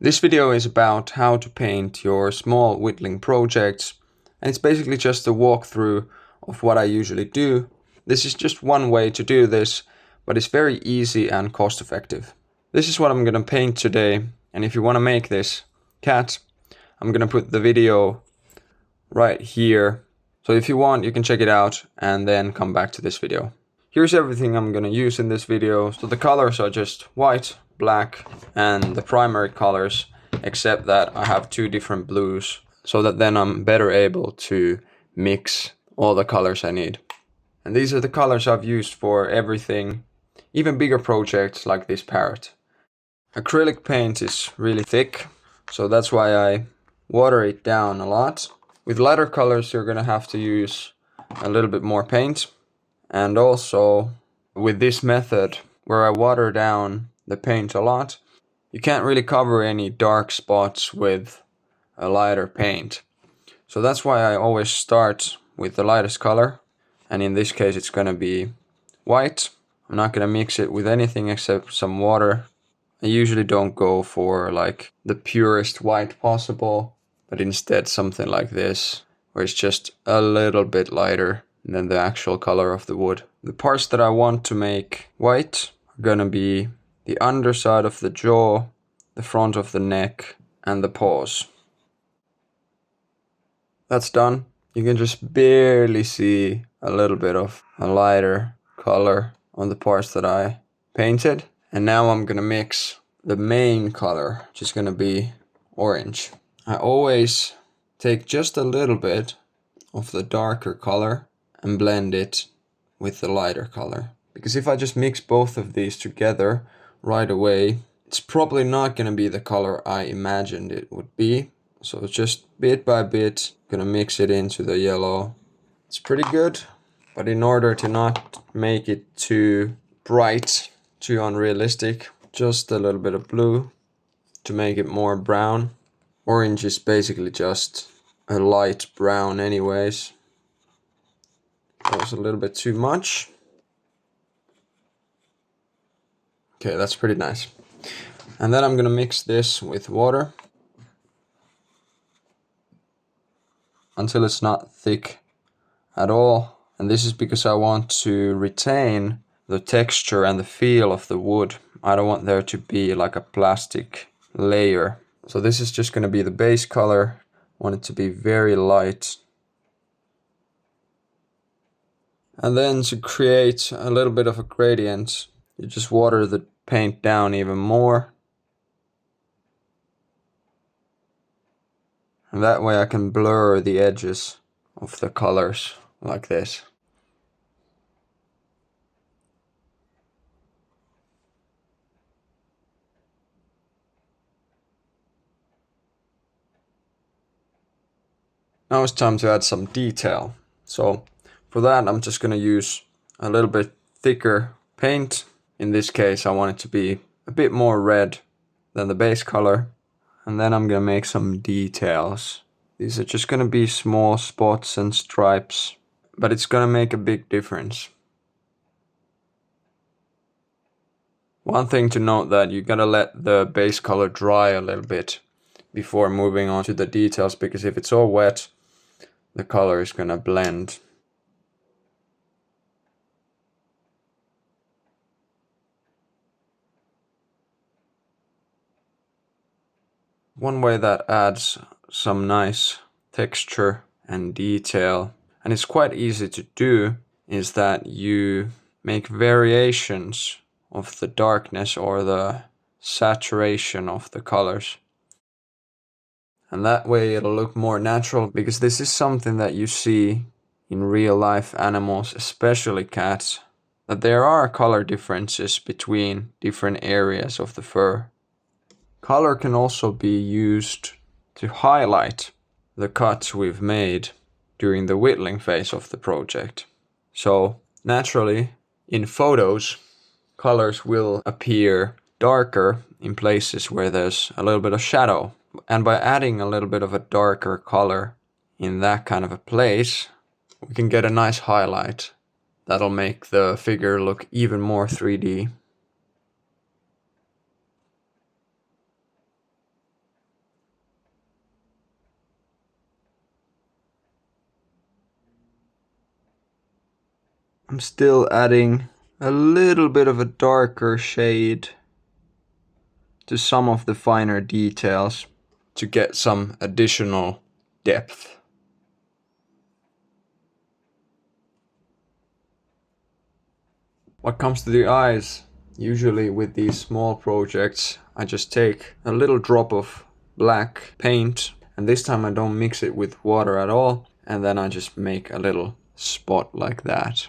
This video is about how to paint your small whittling projects, and it's basically just a walkthrough of what I usually do. This is just one way to do this, but it's very easy and cost effective. This is what I'm gonna paint today, and if you wanna make this cat, I'm gonna put the video right here. So if you want, you can check it out and then come back to this video. Here's everything I'm gonna use in this video. So the colors are just white, black, and the primary colors, except that I have two different blues, so that then I'm better able to mix all the colors I need. And these are the colors I've used for everything, even bigger projects like this parrot. Acrylic paint is really thick, so that's why I water it down a lot. With lighter colors, you're gonna have to use a little bit more paint. And also, with this method, where I water down the paint a lot, you can't really cover any dark spots with a lighter paint. So that's why I always start with the lightest color, and in this case it's gonna be white. I'm not gonna mix it with anything except some water. I usually don't go for like the purest white possible, but instead something like this, where it's just a little bit lighter than the actual color of the wood. The parts that I want to make white are gonna be the underside of the jaw, the front of the neck, and the paws. That's done. You can just barely see a little bit of a lighter color on the parts that I painted. And now I'm gonna mix the main color, which is gonna be orange. I always take just a little bit of the darker color and blend it with the lighter color. Because if I just mix both of these together right away, it's probably not gonna be the color I imagined it would be. So just bit by bit, gonna mix it into the yellow. It's pretty good, but in order to not make it too bright, too unrealistic, just a little bit of blue to make it more brown. Orange is basically just a light brown anyways. That was a little bit too much. Okay, that's pretty nice. And then I'm gonna mix this with water until it's not thick at all. And this is because I want to retain the texture and the feel of the wood. I don't want there to be like a plastic layer. So this is just gonna be the base color. I want it to be very light. And then to create a little bit of a gradient, you just water the paint down even more. And that way I can blur the edges of the colors like this. Now it's time to add some detail. So for that I'm just gonna use a little bit thicker paint. In this case I want it to be a bit more red than the base color. And then I'm gonna make some details. These are just gonna be small spots and stripes, but it's gonna make a big difference. One thing to note that you gotta let the base color dry a little bit before moving on to the details, because if it's all wet, the color is gonna blend. One way that adds some nice texture and detail, and it's quite easy to do, is that you make variations of the darkness or the saturation of the colors. And that way it'll look more natural, because this is something that you see in real life animals, especially cats, that there are color differences between different areas of the fur. Color can also be used to highlight the cuts we've made during the whittling phase of the project. So naturally, in photos, colors will appear darker in places where there's a little bit of shadow. And by adding a little bit of a darker color in that kind of a place, we can get a nice highlight that'll make the figure look even more 3D. I'm still adding a little bit of a darker shade to some of the finer details to get some additional depth. What comes to the eyes? Usually with these small projects, I just take a little drop of black paint, and this time I don't mix it with water at all, and then I just make a little spot like that.